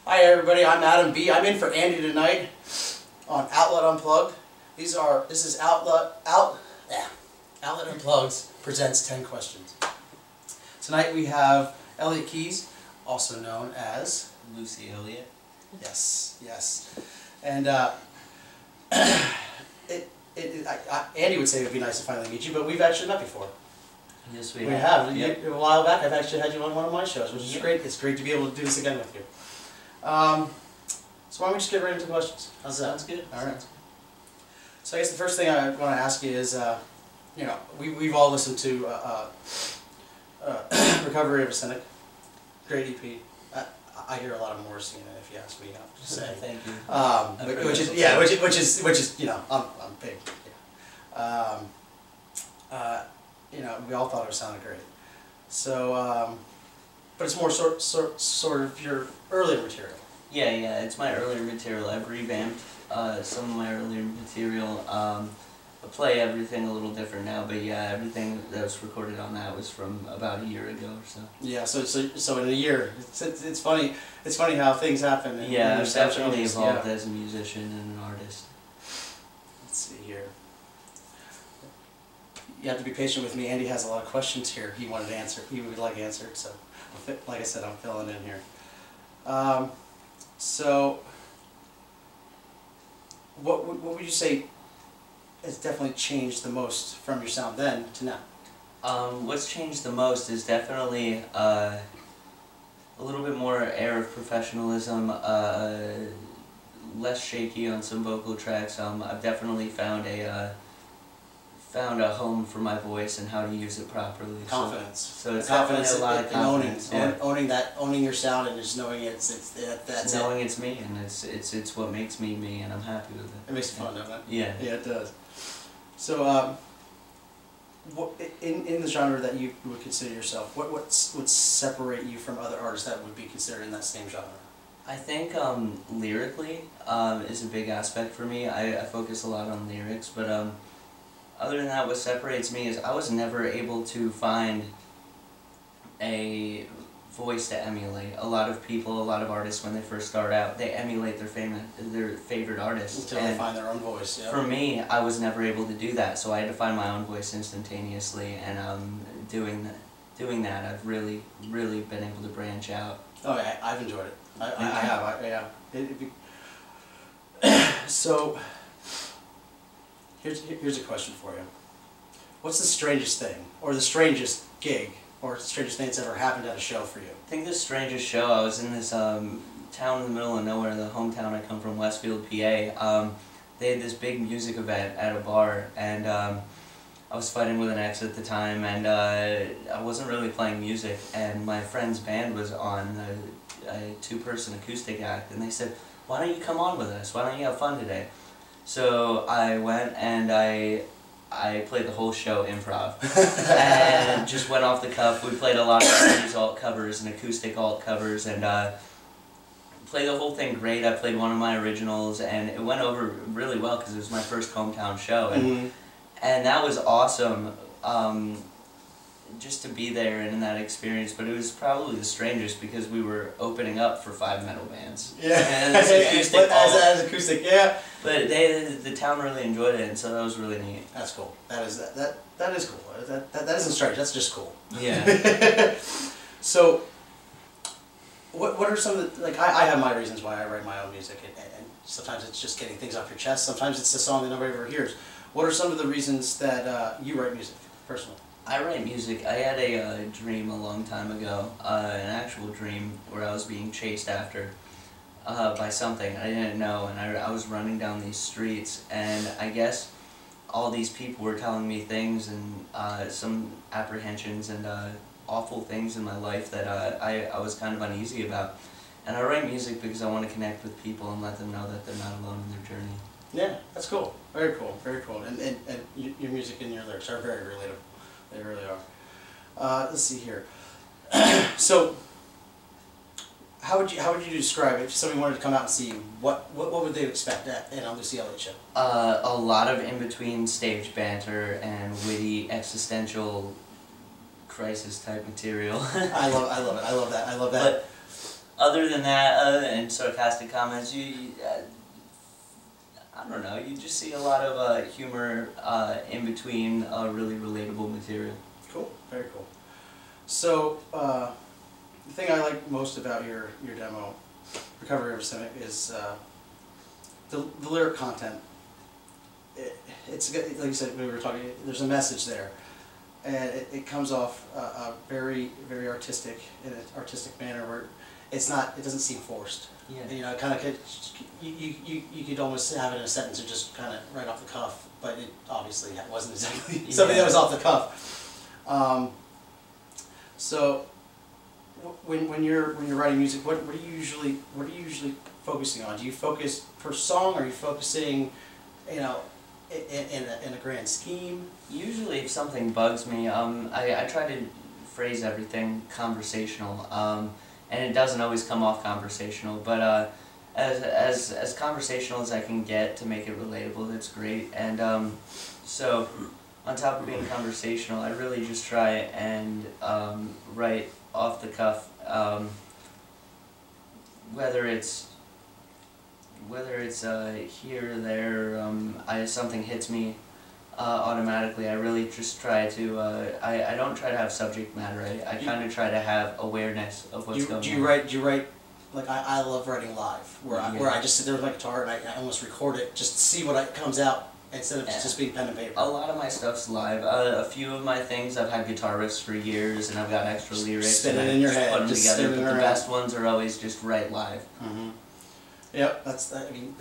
Hi everybody, I'm Adam B. I'm in for Andy tonight on Outlet Unplugged. This is Outlet Unplugged presents 10 questions. Tonight we have Elliot Keys, also known as Luci Elliot. Yes. And Andy would say it would be nice to finally meet you, but we've actually met before. Yes, We have. Yep. A while back, I've actually had you on one of my shows, which is great. It's great to be able to do this again with you. So why don't we just get right into questions? How's that? Sounds good. All right. So I guess the first thing I want to ask you is, we've all listened to Recovery of a Cynic, great EP. I hear a lot of Morrissey in it, if you ask me. I'm just saying. Thank you. Which is I'm big. Yeah. We all thought it sounded great. So, but it's more sort of your earlier material. Yeah, it's my earlier material. I've revamped some of my earlier material. I play everything a little different now, but yeah, everything that was recorded on that was from about a year ago or so. Yeah, so in a year, it's funny how things happen. And yeah, I've definitely evolved as a musician and an artist. Let's see here. You have to be patient with me. Andy has a lot of questions here he wanted to answer. He would like answered, so like I said, I'm filling in here. So, what would you say has definitely changed the most from your sound then to now? What's changed the most is definitely a little bit more air of professionalism, less shaky on some vocal tracks. I've definitely found a home for my voice and how to use it properly. Confidence. So it's definitely a lot of confidence. Owning your sound and just knowing that's knowing it's me and it's what makes me me, and I'm happy with it. It makes it fun, doesn't it? Yeah. Yeah, it does. So, in the genre that you would consider yourself, what would separate you from other artists that would be considered in that same genre? I think lyrically is a big aspect for me. I focus a lot on lyrics, but other than that, what separates me is I was never able to find a voice to emulate. A lot of people, a lot of artists, when they first start out, they emulate their favorite artists. Until they find their own voice, yeah. For me, I was never able to do that, so I had to find my own voice instantaneously, and doing that, I've really been able to branch out. Oh, yeah, I've enjoyed it. I have. So, here's a question for you. What's the strangest thing, or the strangest gig, or the strangest thing that's ever happened at a show for you? I think the strangest show, I was in this town in the middle of nowhere, the hometown I come from, Westfield, PA. They had this big music event at a bar, and I was fighting with an ex at the time, and I wasn't really playing music, and my friend's band was on a two-person acoustic act, and they said, "Why don't you come on with us? Why don't you have fun today?" So I went and I played the whole show improv and just went off the cuff. We played a lot of 80s alt covers and acoustic alt covers, and played the whole thing great. I played one of my originals, and it went over really well because it was my first hometown show, and that was awesome. Just to be there and in that experience, but it was probably the strangest because we were opening up for 5 metal bands. Yeah, and as acoustic, yeah. But the town really enjoyed it, and so that was really neat. That's cool. That is cool. That isn't strange. That's just cool. Yeah. So, what are some of the, I have my reasons why I write my own music, and sometimes it's just getting things off your chest. Sometimes it's a song that nobody ever hears. What are some of the reasons that you write music personally? I write music. I had a dream a long time ago, an actual dream where I was being chased after by something I didn't know, and I was running down these streets, and I guess all these people were telling me things and some apprehensions and awful things in my life that I was kind of uneasy about. And I write music because I want to connect with people and let them know that they're not alone in their journey. Yeah, that's cool. Very cool. Very cool. And your music and your lyrics are very relatable. They really are. Let's see here. So, how would you describe it if somebody wanted to come out and see you? What would they expect at a Luci Elliot show? A lot of in-between stage banter and witty existential crisis type material. I love it. I love that. other than that, and sarcastic comments, I don't know, you just see a lot of humor in between really relatable material. Cool, very cool. So, the thing I like most about your demo, Recovery of Cynic, is the lyric content. It's like you said, we were talking, there's a message there. And it comes off very, very artistic, in an artistic manner where it doesn't seem forced. Yeah. You know, it kind of you could almost have it in a sentence or just kind of right off the cuff, but it obviously wasn't exactly something that was off the cuff. So when you're writing music, what are you usually focusing on? Do you focus per song? Or are you focusing, you know, in a grand scheme? Usually if something bugs me, I try to phrase everything conversational, and it doesn't always come off conversational, but as conversational as I can get to make it relatable, that's great. And so on top of being conversational, I really just try and write off the cuff, whether it's here or there, something hits me automatically. I really just try to, I don't try to have subject matter, I kind of try to have awareness of what's going on. Do you write, like I love writing live, where I just sit there with my guitar and I almost record it just to see what comes out instead of just being pen and paper? A lot of my stuff's live. A few of my things I've had guitar riffs for years and I've got extra lyrics. Spinning in your head, put them together, but the best ones are always just right live. Mm-hmm. Yep, I mean,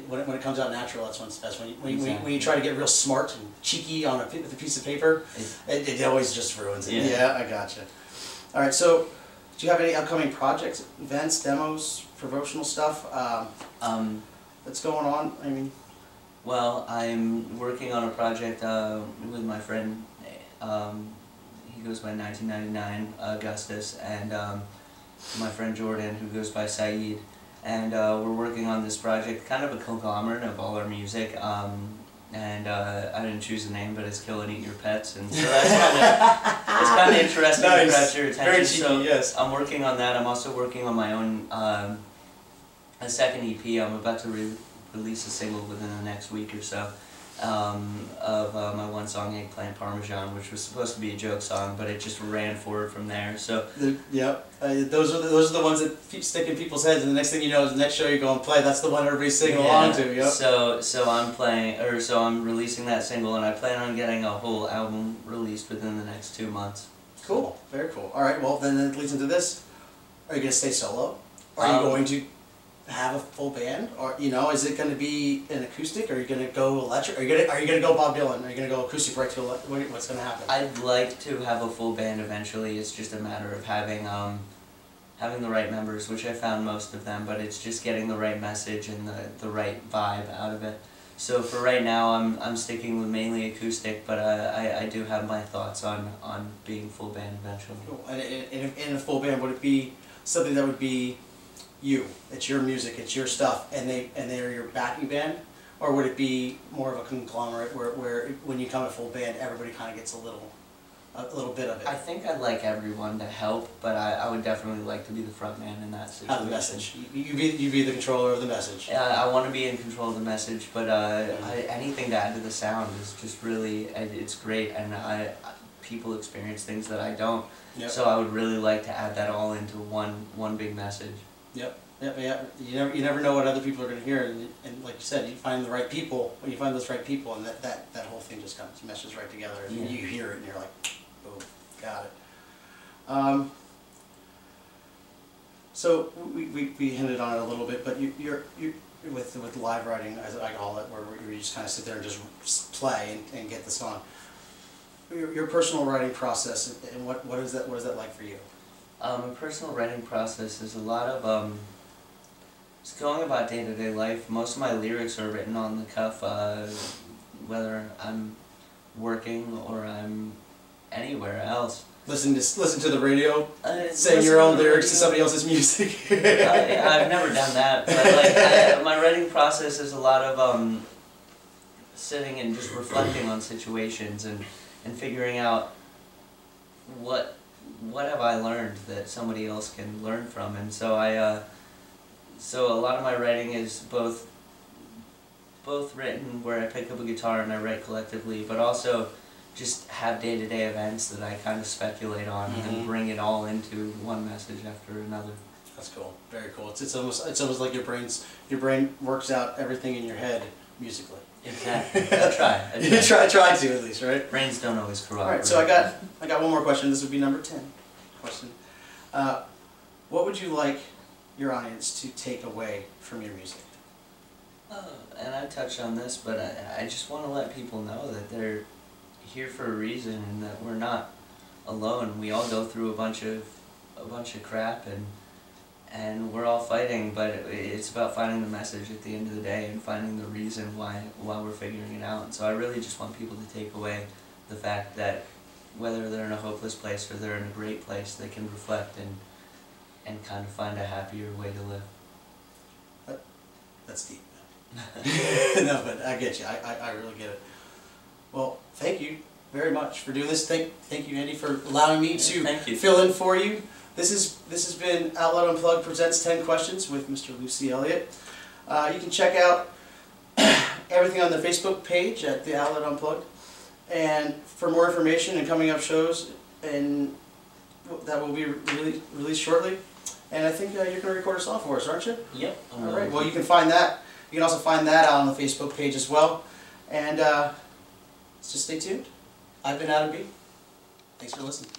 when it comes out natural, that's when it's best. When you try to get real smart and cheeky on with a piece of paper, it always just ruins it. Yeah, I gotcha. All right, so do you have any upcoming projects, events, demos, promotional stuff that's going on? I mean, well, I'm working on a project with my friend. He goes by 1999 Augustus, and my friend Jordan, who goes by Saeed. And we're working on this project, kind of a conglomerate of all our music, and I didn't choose a name, but it's Kill and Eat Your Pets, and so that's kind of interesting to grab your attention. Very cheeky, so yes. I'm working on that. I'm also working on my own, a second EP. I'm about to release a single within the next week or so of my one song, Eggplant Parmesan, which was supposed to be a joke song, but it just ran forward from there. So those are the ones that stick in people's heads, and the next thing you know is the next show you go and play, that's the one everybody's singing along to. Yep. So I'm releasing that single, and I plan on getting a whole album released within the next 2 months. Cool, very cool. All right, well then it leads into this. Are you going to stay solo? Are you going to have a full band, or is it going to be an acoustic? Or are you going to go electric? Are you going to go Bob Dylan? Are you going to go acoustic right to electric? What's going to happen? I'd like to have a full band eventually. It's just a matter of having the right members, which I found most of them, but it's just getting the right message and the right vibe out of it. So for right now, I'm sticking with mainly acoustic, but I do have my thoughts on being full band eventually. Cool. And in a full band, would it be something that would be you? It's your music, it's your stuff, and they're your backing band, or would it be more of a conglomerate where when you come to full band, everybody kind of gets a little bit of it? I think I'd like everyone to help, but I would definitely like to be the front man in that situation. Have the message. You be the controller of the message. I want to be in control of the message, but anything to add to the sound is just really, it's great, and people experience things that I don't. Yep. So I would really like to add that all into one big message. Yep. You never know what other people are going to hear, and like you said, you find the right people. When you find those right people, and that whole thing just kind of meshes right together. And you hear it, and you're like, boom, got it. So we hinted on it a little bit, but you're with live writing, as I call it, where you just kind of sit there and just play and get the song. Your personal writing process, and what is that like for you? A personal writing process is a lot of just going about day-to-day life. Most of my lyrics are written on the cuff, whether I'm working or I'm anywhere else. Listen to the radio, saying your own lyrics to somebody else's music. I've never done that, but my writing process is a lot of sitting and just reflecting on situations and figuring out what what have I learned that somebody else can learn from? And so so a lot of my writing is both written where I pick up a guitar and I write collectively, but also just have day-to-day events that I kind of speculate on and bring it all into one message after another. That's cool. Very cool. It's almost like your brain works out everything in your head musically. Exactly. I try. You try to at least, right? Brains don't always cooperate. All right. So I got one more question. This would be number 10 question. What would you like your audience to take away from your music? And I touched on this, but I just want to let people know that they're here for a reason and that we're not alone. We all go through a bunch of crap and we're all fighting, but it's about finding the message at the end of the day and finding the reason why we're figuring it out. And so I really just want people to take away the fact that whether they're in a hopeless place or they're in a great place, they can reflect and kind of find a happier way to live. That's deep. No, but I get you. I really get it. Well, thank you very much for doing this. Thank you, Andy, for allowing me to fill in for you. This has been Outlet Unplugged presents 10 questions with Mr. Luci Elliot. You can check out everything on the Facebook page at the Outlet Unplugged, and for more information and coming up shows and that will be released shortly. And I think you're going to record a song for us, aren't you? Yep. All right. Well, you can find that. You can also find that out on the Facebook page as well. And just stay tuned. I've been Adam B. Thanks for listening.